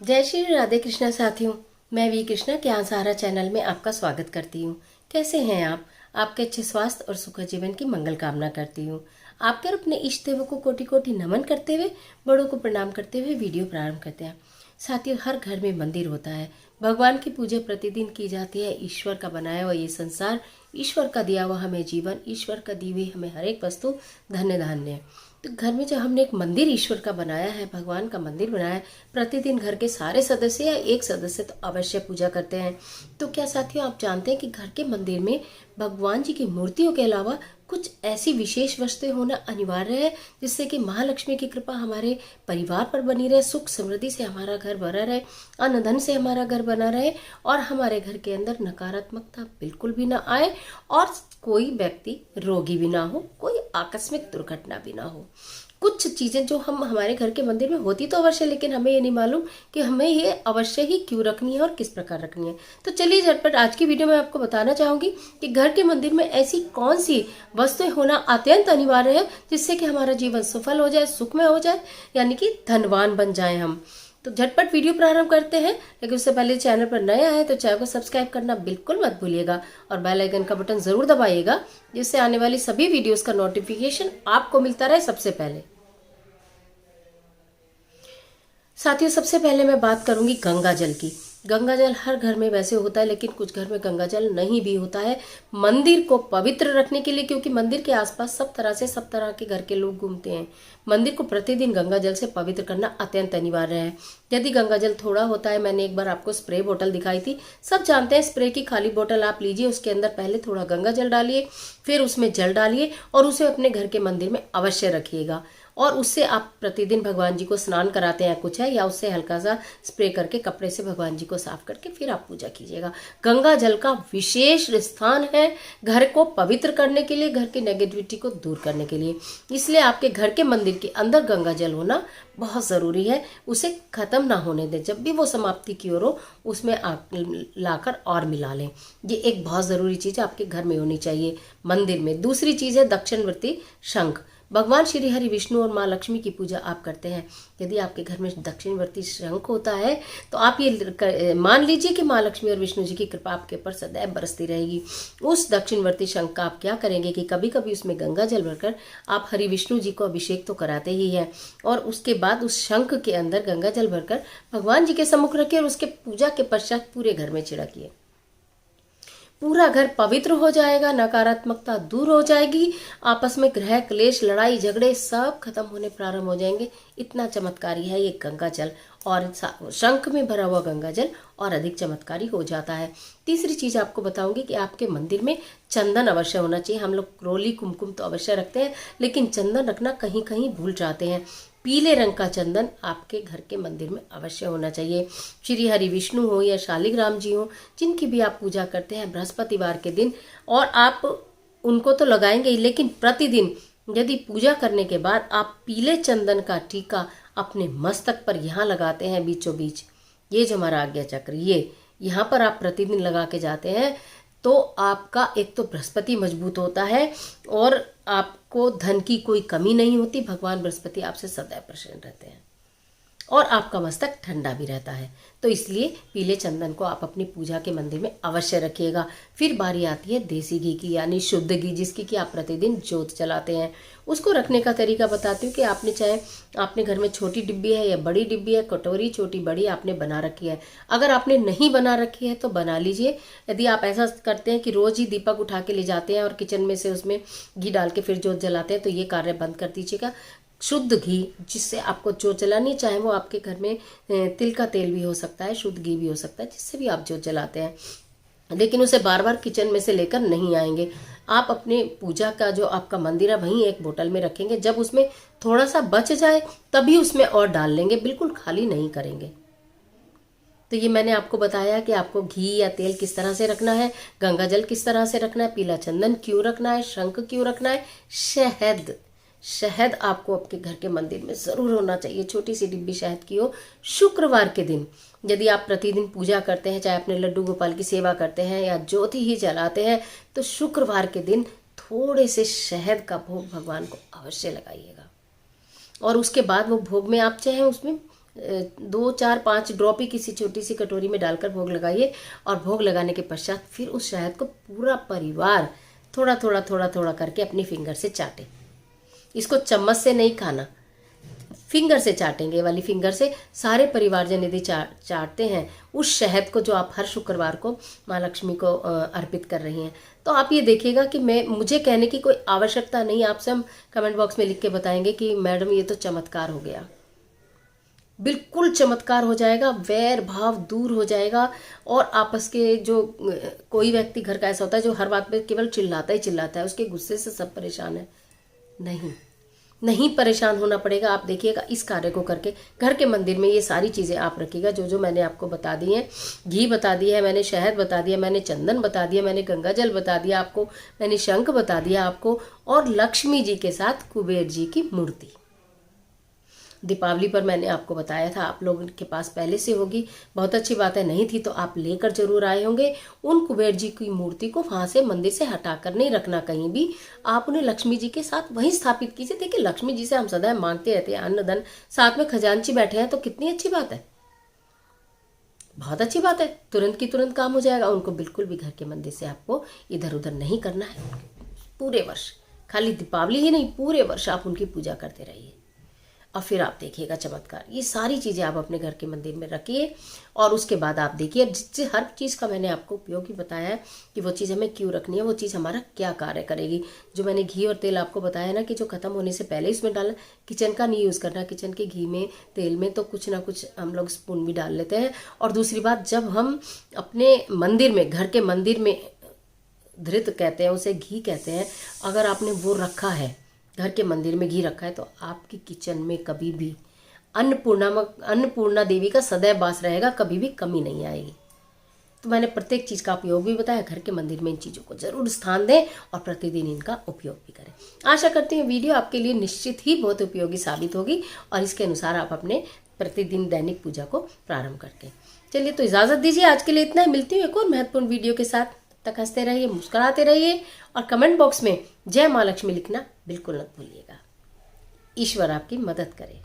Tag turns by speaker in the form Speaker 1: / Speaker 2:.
Speaker 1: जय श्री राधे कृष्णा साथियों। मैं वी कृष्णा ज्ञान सहारा चैनल में आपका स्वागत करती हूँ। कैसे हैं आप? आपके अच्छे स्वास्थ्य और सुखद जीवन की मंगल कामना करती हूँ। आपके और अपने इष्ट देवों को कोटि कोटि नमन करते हुए, बड़ों को प्रणाम करते हुए वीडियो प्रारंभ करते हैं। साथियों, हर घर में मंदिर होता है। भगवान की पूजा प्रतिदिन की जाती है। ईश्वर का बनाया हुआ ये संसार, ईश्वर का दिया हुआ हमें जीवन, ईश्वर का दी हुई हमें हर एक वस्तु धन्य धान्य है। तो घर में जब हमने एक मंदिर ईश्वर का बनाया है, भगवान का मंदिर बनाया है, प्रतिदिन घर के सारे सदस्य या एक सदस्य तो अवश्य पूजा करते हैं। तो क्या साथियों, आप जानते हैं कि घर के मंदिर में भगवान जी की मूर्तियों के अलावा कुछ ऐसी विशेष वस्तुएं होना अनिवार्य है जिससे कि महालक्ष्मी की कृपा हमारे परिवार पर बनी रहे, सुख समृद्धि से हमारा घर भरा रहे, अन्न धन से हमारा घर बना रहे और हमारे घर के अंदर नकारात्मकता बिल्कुल भी ना आए और कोई व्यक्ति रोगी भी ना हो, कोई आकस्मिक दुर्घटना भी ना हो। कुछ चीजें जो हम हमारे घर के मंदिर में होती तो अवश्य, लेकिन हमें ये नहीं मालूम कि हमें ये अवश्य ही क्यों रखनी है और किस प्रकार रखनी है। तो चलिए झटपट आज की वीडियो में आपको बताना चाहूंगी कि घर के मंदिर में ऐसी कौन सी वस्तुएं होना अत्यंत अनिवार्य है जिससे कि हमारा जीवन सफल हो जाए, सुखमय हो जाए, यानी कि धनवान बन जाए हम। तो झटपट वीडियो प्रारंभ करते हैं, लेकिन उससे पहले चैनल पर नए आए तो चैनल को सब्सक्राइब करना बिल्कुल मत भूलिएगा और बेल आइकन का बटन जरूर दबाइएगा जिससे आने वाली सभी वीडियोस का नोटिफिकेशन आपको मिलता रहे सबसे पहले। साथियों, सबसे पहले मैं बात करूंगी गंगा जल की। गंगा जल हर घर में वैसे होता है, लेकिन कुछ घर में गंगा जल नहीं भी होता है मंदिर को पवित्र रखने के लिए, क्योंकि मंदिर के आसपास सब तरह के घर के लोग घूमते हैं। मंदिर को प्रतिदिन गंगा जल से पवित्र करना अत्यंत अनिवार्य है। यदि गंगा जल थोड़ा होता है, मैंने एक बार आपको स्प्रे बोतल दिखाई थी, सब जानते हैं स्प्रे की खाली बोतल आप लीजिए, उसके अंदर पहले थोड़ा गंगा जल डालिए, फिर उसमें जल डालिए और उसे अपने घर के मंदिर में अवश्य रखिएगा। और उससे आप प्रतिदिन भगवान जी को स्नान कराते हैं कुछ है, या उससे हल्का सा स्प्रे करके कपड़े से भगवान जी को साफ करके फिर आप पूजा कीजिएगा। गंगा जल का विशेष स्थान है घर को पवित्र करने के लिए, घर की नेगेटिविटी को दूर करने के लिए। इसलिए आपके घर के मंदिर के अंदर गंगा जल होना बहुत जरूरी है। उसे खत्म ना होने दें, जब भी वो समाप्ति की ओर हो उसमें आप लाकर और मिला लें। ये एक बहुत जरूरी चीज आपके घर में होनी चाहिए मंदिर में। दूसरी चीज है दक्षिणवर्ती शंख। भगवान श्री हरि विष्णु और माँ लक्ष्मी की पूजा आप करते हैं, यदि आपके घर में दक्षिणवर्ती शंख होता है तो आप ये मान लीजिए कि माँ लक्ष्मी और विष्णु जी की कृपा आपके ऊपर सदैव बरसती रहेगी। उस दक्षिणवर्ती शंख का आप क्या करेंगे कि कभी कभी उसमें गंगा जल भरकर आप हरि विष्णु जी को अभिषेक तो कराते ही हैं, और उसके बाद उस शंख के अंदर गंगा जल भरकर भगवान जी के सम्मुख रखिए और उसके पूजा के पश्चात पूरे घर में छिड़किए। पूरा घर पवित्र हो जाएगा, नकारात्मकता दूर हो जाएगी, आपस में ग्रह क्लेश लड़ाई झगड़े सब खत्म होने प्रारंभ हो जाएंगे। इतना चमत्कारी है ये गंगा जल, और शंख में भरा हुआ गंगा जल और अधिक चमत्कारी हो जाता है। तीसरी चीज आपको बताऊंगी कि आपके मंदिर में चंदन अवश्य होना चाहिए। हम लोग रोली कुमकुम तो अवश्य रखते हैं, लेकिन चंदन रखना कहीं कहीं भूल जाते हैं। पीले रंग का चंदन आपके घर के मंदिर में अवश्य होना चाहिए। श्री हरि विष्णु हो या शालिग्राम जी हो, जिनकी भी आप पूजा करते हैं बृहस्पतिवार के दिन, और आप उनको तो लगाएंगे ही, लेकिन प्रतिदिन यदि पूजा करने के बाद आप पीले चंदन का टीका अपने मस्तक पर यहाँ लगाते हैं बीचों बीच, ये जो हमारा आज्ञा चक्र, ये यहाँ पर आप प्रतिदिन लगा के जाते हैं, तो आपका एक तो बृहस्पति मजबूत होता है और आपको धन की कोई कमी नहीं होती। भगवान बृहस्पति आपसे सदैव प्रसन्न रहते हैं और आपका मस्तक ठंडा भी रहता है। तो इसलिए पीले चंदन को आप अपनी पूजा के मंदिर में अवश्य रखिएगा। फिर बारी आती है देसी घी की, यानी शुद्ध घी, जिसकी कि आप प्रतिदिन जोत जलाते हैं। उसको रखने का तरीका बताती हूँ कि आपने चाहे आपने घर में छोटी डिब्बी है या बड़ी डिब्बी है, कटोरी छोटी बड़ी आपने बना रखी है। अगर आपने नहीं बना रखी है तो बना लीजिए। यदि आप ऐसा करते हैं कि रोज ही दीपक उठा के ले जाते हैं और किचन में से उसमें घी डाल के फिर जोत जलाते हैं, तो ये कार्य बंद कर दीजिएगा। शुद्ध घी जिससे आपको जोत जलानी, चाहे वो आपके घर में तिल का तेल भी हो सकता है, शुद्ध घी भी हो सकता है, जिससे भी आप जोत जलाते हैं, लेकिन उसे बार बार किचन में से लेकर नहीं आएंगे। आप अपने पूजा का जो आपका मंदिर है वहीं एक बोतल में रखेंगे। जब उसमें थोड़ा सा बच जाए तभी उसमें और डाल लेंगे, बिल्कुल खाली नहीं करेंगे। तो ये मैंने आपको बताया कि आपको घी या तेल किस तरह से रखना है, गंगा जल किस तरह से रखना है, पीला चंदन क्यों रखना है, शंख क्यों रखना है, शहद शहद आपको आपके घर के मंदिर में जरूर होना चाहिए। छोटी सी डिब्बी शहद की हो। शुक्रवार के दिन यदि आप प्रतिदिन पूजा करते हैं, चाहे अपने लड्डू गोपाल की सेवा करते हैं या ज्योति ही जलाते हैं, तो शुक्रवार के दिन थोड़े से शहद का भोग भगवान को अवश्य लगाइएगा। और उसके बाद वो भोग में आप चाहे उसमें 2 4 5 ड्रॉप ही किसी छोटी सी कटोरी में डालकर भोग लगाइए। और भोग लगाने के पश्चात फिर उस शहद को पूरा परिवार थोड़ा थोड़ा थोड़ा थोड़ा करके अपनी फिंगर से चाटे। इसको चम्मच से नहीं खाना, फिंगर से चाटेंगे। ये वाली फिंगर से सारे परिवारजन यदि चाटते हैं उस शहद को जो आप हर शुक्रवार को माँ लक्ष्मी को अर्पित कर रही हैं, तो आप ये देखिएगा कि मुझे कहने की कोई आवश्यकता नहीं। आपसे हम कमेंट बॉक्स में लिख के बताएंगे कि मैडम ये तो चमत्कार हो गया। बिल्कुल चमत्कार हो जाएगा, वैर भाव दूर हो जाएगा। और आपस के जो कोई व्यक्ति घर का ऐसा होता है जो हर बात पे केवल चिल्लाता ही चिल्लाता है, उसके गुस्से से सब परेशान है, नहीं परेशान होना पड़ेगा। आप देखिएगा इस कार्य को करके घर के मंदिर में ये सारी चीज़ें आप रखिएगा जो जो मैंने आपको बता दी हैं। घी बता दिया है मैंने, शहद बता दिया मैंने, चंदन बता दिया मैंने, गंगा जल बता दिया आपको मैंने, शंख बता दिया आपको, और लक्ष्मी जी के साथ कुबेर जी की मूर्ति। दीपावली पर मैंने आपको बताया था, आप लोगों के पास पहले से होगी, बहुत अच्छी बात है। नहीं थी तो आप लेकर जरूर आए होंगे। उन कुबेर जी की मूर्ति को वहां से मंदिर से हटाकर नहीं रखना कहीं भी, आप उन्हें लक्ष्मी जी के साथ वहीं स्थापित कीजिए। देखिए लक्ष्मी जी से हम सदैव मांगते रहते हैं अन्न धन, साथ में खजांची बैठे हैं, तो कितनी अच्छी बात है, बहुत अच्छी बात है। तुरंत की तुरंत काम हो जाएगा। उनको बिल्कुल भी घर के मंदिर से आपको इधर उधर नहीं करना है। पूरे वर्ष, खाली दीपावली ही नहीं, पूरे वर्ष आप उनकी पूजा करते रहिए और फिर आप देखिएगा चमत्कार। ये सारी चीज़ें आप अपने घर के मंदिर में रखिए और उसके बाद आप देखिए, जिससे हर चीज़ का मैंने आपको उपयोगी बताया है कि वो चीज़ हमें क्यों रखनी है, वो चीज़ हमारा क्या कार्य करेगी। जो मैंने घी और तेल आपको बताया ना कि जो खत्म होने से पहले इसमें डालना, किचन का नहीं यूज़ करना। किचन के घी में तेल में तो कुछ ना कुछ हम लोग स्पून भी डाल लेते हैं। और दूसरी बात, जब हम अपने मंदिर में, घर के मंदिर में, धृत कहते हैं उसे, घी कहते हैं, अगर आपने वो रखा है, घर के मंदिर में घी रखा है, तो आपकी किचन में कभी भी अन्नपूर्णा देवी का सदैव वास रहेगा, कभी भी कमी नहीं आएगी। तो मैंने प्रत्येक चीज़ का उपयोग भी बताया। घर के मंदिर में इन चीज़ों को जरूर स्थान दें और प्रतिदिन इनका उपयोग भी करें। आशा करती हूँ वीडियो आपके लिए निश्चित ही बहुत उपयोगी साबित होगी और इसके अनुसार आप अपने प्रतिदिन दैनिक पूजा को प्रारंभ करके। चलिए तो इजाज़त दीजिए, आज के लिए इतना ही। मिलती हूँ एक और महत्वपूर्ण वीडियो के साथ। तब तक हंसते रहिए, मुस्कुराते रहिए और कमेंट बॉक्स में जय माँ लक्ष्मी लिखना बिल्कुल मत भूलिएगा। ईश्वर आपकी मदद करे।